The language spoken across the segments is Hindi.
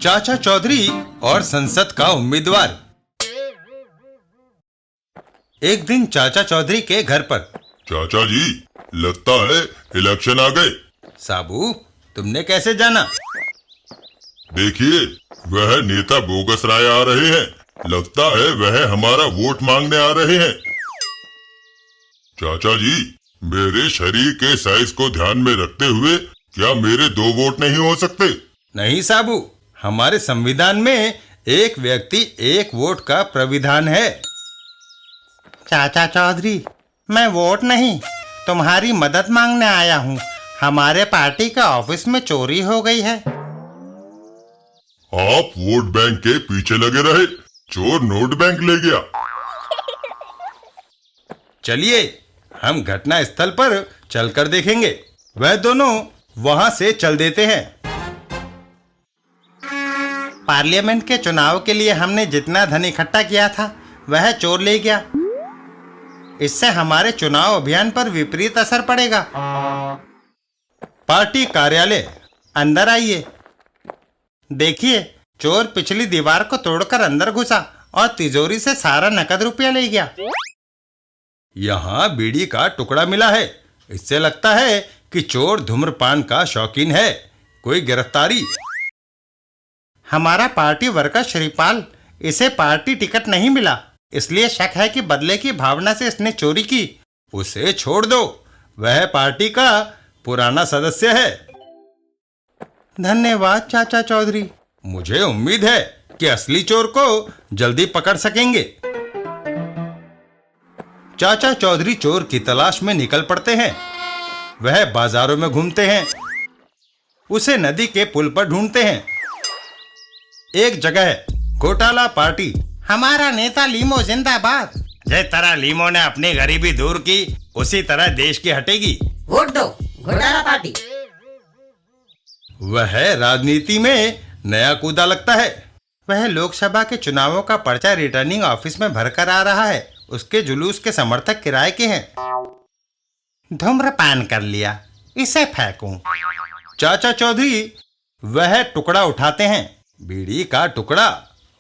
चाचा चौधरी और संसद का उम्मीदवार। एक दिन चाचा चौधरी के घर पर। चाचा जी, लगता है इलेक्शन आ गए। साबू, तुमने कैसे जाना? देखिए, वह नेता बोगस राय आ रहे हैं। लगता है वह हमारा वोट मांगने आ रहे हैं। चाचा जी, मेरे शरीर के साइज को ध्यान में रखते हुए क्या मेरे 2 वोट नहीं हो सकते? नहीं साबू, हमारे संविधान में एक व्यक्ति एक वोट का प्राविधान है। चाचा चौधरी, मैं वोट नहीं, तुम्हारी मदद मांगने आया हूँ। हमारे पार्टी के ऑफिस में चोरी हो गई है। आप वोट बैंक के पीछे लगे रहे, चोर नोट बैंक ले गया। चलिए, हम घटना स्थल पर चलकर देखेंगे। वह दोनों वहां से चल देते हैं। पार्लियामेंट के चुनाव के लिए हमने जितना धन इकट्ठा किया था वह चोर ले गया। इससे हमारे चुनाव अभियान पर विपरीत असर पड़ेगा। पार्टी कार्यालय, अंदर आइए। देखिए, चोर पिछली दीवार को तोड़कर अंदर घुसा और तिजोरी से सारा नकद रुपया ले गया। यहाँ बीड़ी का टुकड़ा मिला है। इससे लगता है कि चोर धूम्रपान का शौकीन है। कोई गिरफ्तारी? हमारा पार्टी वर्कर श्रीपाल, इसे पार्टी टिकट नहीं मिला, इसलिए शक है कि बदले की भावना से इसने चोरी की। उसे छोड़ दो, वह पार्टी का पुराना सदस्य है। धन्यवाद चाचा चौधरी। मुझे उम्मीद है कि असली चोर को जल्दी पकड़ सकेंगे। चाचा चौधरी चोर की तलाश में निकल पड़ते हैं। वह बाजारों में घूमते हैं, उसे नदी के पुल पर ढूंढते हैं। एक जगह है घोटाला पार्टी। हमारा नेता लीमो जिंदाबाद। जिस तरह लीमो ने अपनी गरीबी दूर की, उसी तरह देश की हटेगी। वोट दो, घोटाला पार्टी। वह राजनीति में नया कूदा लगता है। वह लोकसभा के चुनावों का पर्चा रिटर्निंग ऑफिस में भरकर आ रहा है। उसके जुलूस के समर्थक किराए के हैं। धूम्रपान कर लिया, इसे फेंकूं। चाचा चौधरी वह टुकड़ा उठाते हैं। बीड़ी का टुकड़ा,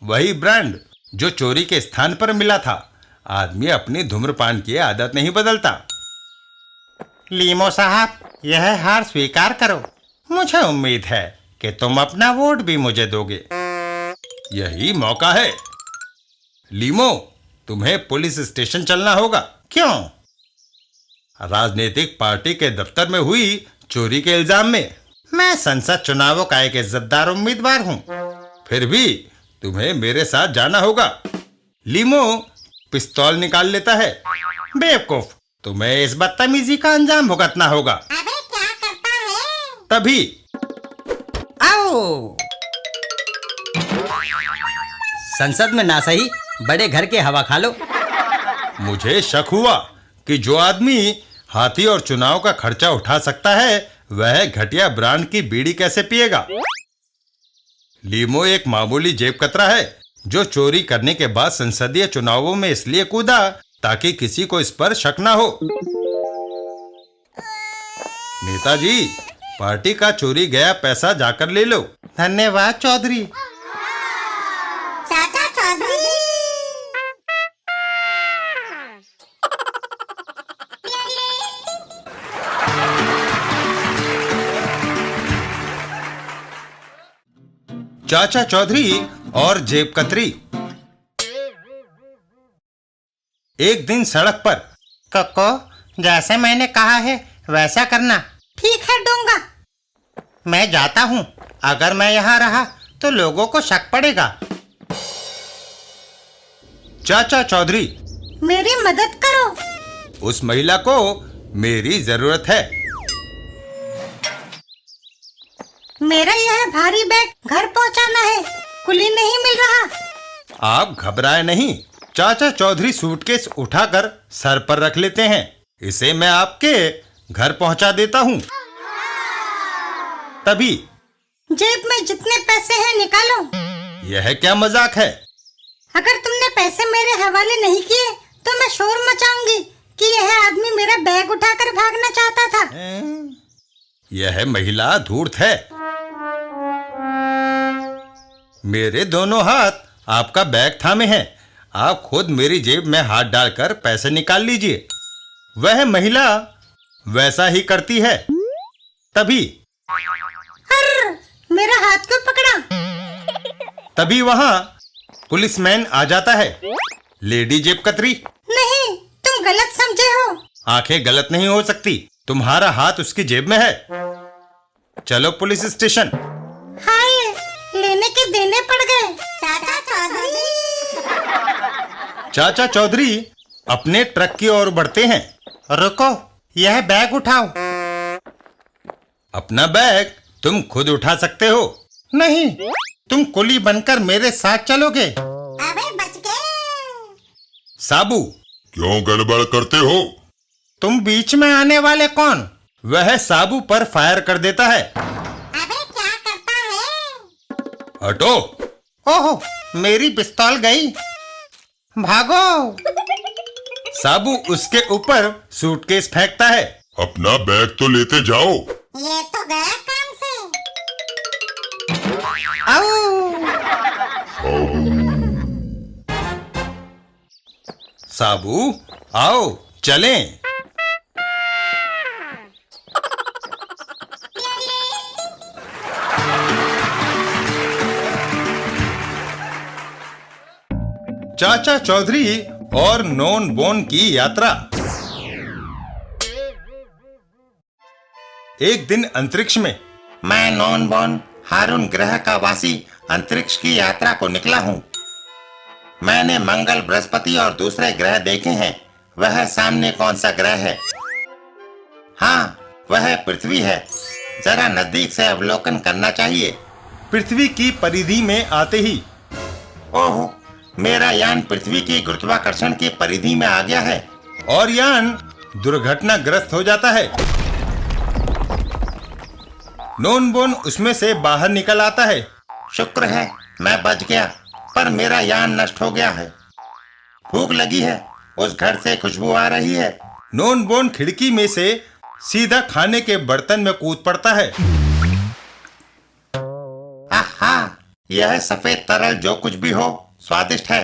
वही ब्रांड जो चोरी के स्थान पर मिला था। आदमी अपनी धूम्रपान की आदत नहीं बदलता। लीमो साहब, यह हार स्वीकार करो। मुझे उम्मीद है कि तुम अपना वोट भी मुझे दोगे। यही मौका है। लीमो, तुम्हें पुलिस स्टेशन चलना होगा। क्यों? राजनीतिक पार्टी के दफ्तर में हुई चोरी के इल्जाम में। मैं संसद चुनावों का एक इज्जतदार उम्मीदवार हूँ। फिर भी तुम्हें मेरे साथ जाना होगा। लीमो पिस्तौल निकाल लेता है। बेवकूफ, तुम्हें इस बदतमीजी का अंजाम भुगतना होगा। अबे क्या करता है? तभी आओ, संसद में ना सही, बड़े घर के हवा खा लो। मुझे शक हुआ कि जो आदमी हाथी और चुनाव का खर्चा उठा सकता है वह घटिया ब्रांड की बीड़ी कैसे पिएगा। लीमो एक मामूली जेब कतरा है जो चोरी करने के बाद संसदीय चुनावों में इसलिए कूदा ताकि किसी को इस पर शक ना हो। नेताजी, पार्टी का चोरी गया पैसा जाकर ले लो। धन्यवाद चौधरी। चाचा चौधरी। चाचा चौधरी और जेब कतरी। एक दिन सड़क पर। कक्को, जैसे मैंने कहा है वैसा करना। ठीक है दूंगा। मैं जाता हूँ। अगर मैं यहाँ रहा तो लोगों को शक पड़ेगा। चाचा चौधरी, मेरी मदद करो। उस महिला को मेरी जरूरत है। मेरा यह भारी बैग घर पहुंचाना है, कुली नहीं मिल रहा। आप घबराए नहीं। चाचा चौधरी सूटकेस उठाकर सर पर रख लेते हैं। इसे मैं आपके घर पहुंचा देता हूँ। तभी जेब में जितने पैसे हैं निकालो। यह क्या मजाक है? अगर तुमने पैसे मेरे हवाले नहीं किए तो मैं शोर मचाऊंगी कि यह आदमी मेरा बैग उठाकर भागना चाहता था। यह महिला धूर्त है। मेरे दोनों हाथ आपका बैग थामे हैं। आप खुद मेरी जेब में हाथ डालकर पैसे निकाल लीजिए। वह महिला वैसा ही करती है। तभी मेरा हाथ क्यों पकड़ा? तभी वहां पुलिसमैन आ जाता है। लेडी जेब कतरी, नहीं, तुम गलत समझे हो। आंखें गलत नहीं हो सकती। तुम्हारा हाथ उसकी जेब में है। चलो पुलिस स्टेशन। हाय, लेने के देने पड़ गए। चाचा चौधरी। चाचा चौधरी अपने ट्रक की ओर बढ़ते हैं। रुको, यह बैग उठाओ। अपना बैग तुम खुद उठा सकते हो। नहीं, तुम कुली बनकर मेरे साथ चलोगे। अबे बच गए। साबू, क्यों गड़बड़ करते हो? तुम बीच में आने वाले कौन? वह साबू पर फायर कर देता है। अबे क्या करता है? हटो। ओहो, मेरी पिस्तौल गई। भागो। साबू उसके ऊपर सूटकेस फेंकता है। अपना बैग तो लेते जाओ। ये तो गया काम से। साबू, आओ चलें। चाचा चौधरी और नॉन बोन की यात्रा। एक दिन अंतरिक्ष में। मैं नॉन बोन हारून ग्रह का वासी अंतरिक्ष की यात्रा को निकला हूँ। मैंने मंगल, बृहस्पति और दूसरे ग्रह देखे हैं। वह सामने कौन सा ग्रह है? हाँ, वह पृथ्वी है। जरा नजदीक से अवलोकन करना चाहिए। पृथ्वी की परिधि में आते ही, ओह, मेरा यान पृथ्वी की गुरुत्वाकर्षण की परिधि में आ गया है और यान दुर्घटनाग्रस्त हो जाता है। नॉन बोन उसमें से बाहर निकल आता है। शुक्र है मैं बच गया, पर मेरा यान नष्ट हो गया है। भूख लगी है, उस घर से खुशबू आ रही है। नॉन बोन खिड़की में से सीधा खाने के बर्तन में कूद पड़ता है। आहा, यह सफेद तरल जो कुछ भी हो स्वादिष्ट है।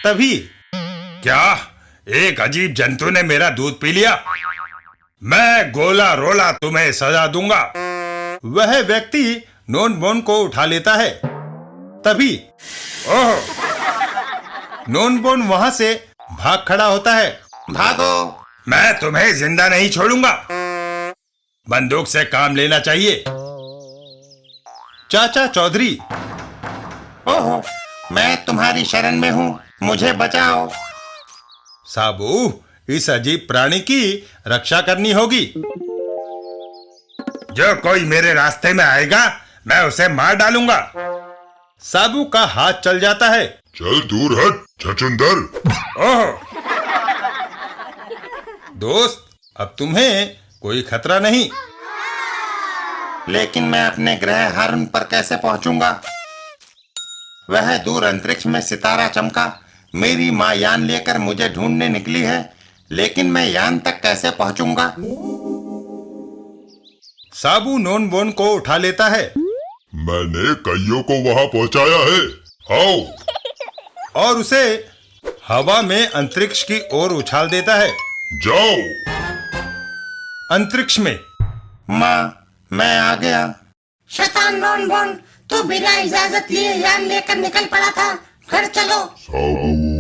तभी, क्या एक अजीब जंतु ने मेरा दूध पी लिया? मैं गोला रोला तुम्हें सजा दूंगा। वह व्यक्ति नॉन बोन को उठा लेता है। तभी, ओह, नॉन बोन वहां से भाग खड़ा होता है। भागो, मैं तुम्हें जिंदा नहीं छोड़ूंगा। बंदूक से काम लेना चाहिए। चाचा चौधरी, ओह, मैं तुम्हारी शरण में हूँ, मुझे बचाओ। साबू, इस अजीब प्राणी की रक्षा करनी होगी। जो कोई मेरे रास्ते में आएगा मैं उसे मार डालूंगा। साबू का हाथ चल जाता है। चल दूर हट छछूंदर। ओह, दोस्त, अब तुम्हें कोई खतरा नहीं। लेकिन मैं अपने ग्रह हारून पर कैसे पहुंचूंगा? वह दूर अंतरिक्ष में सितारा चमका। मेरी माँ यान लेकर मुझे ढूंढने निकली है, लेकिन मैं यान तक कैसे पहुंचूंगा? साबू नॉन बोन को उठा लेता है। मैंने कईयों को वहां पहुंचाया है, आओ। और उसे हवा में अंतरिक्ष की ओर उछाल देता है। जाओ। अंतरिक्ष में। माँ, मैं आ गया। शैतान नॉन बोन, तू बिना इजाजत लिए यान लेकर निकल पड़ा था। घर चलो। साबू,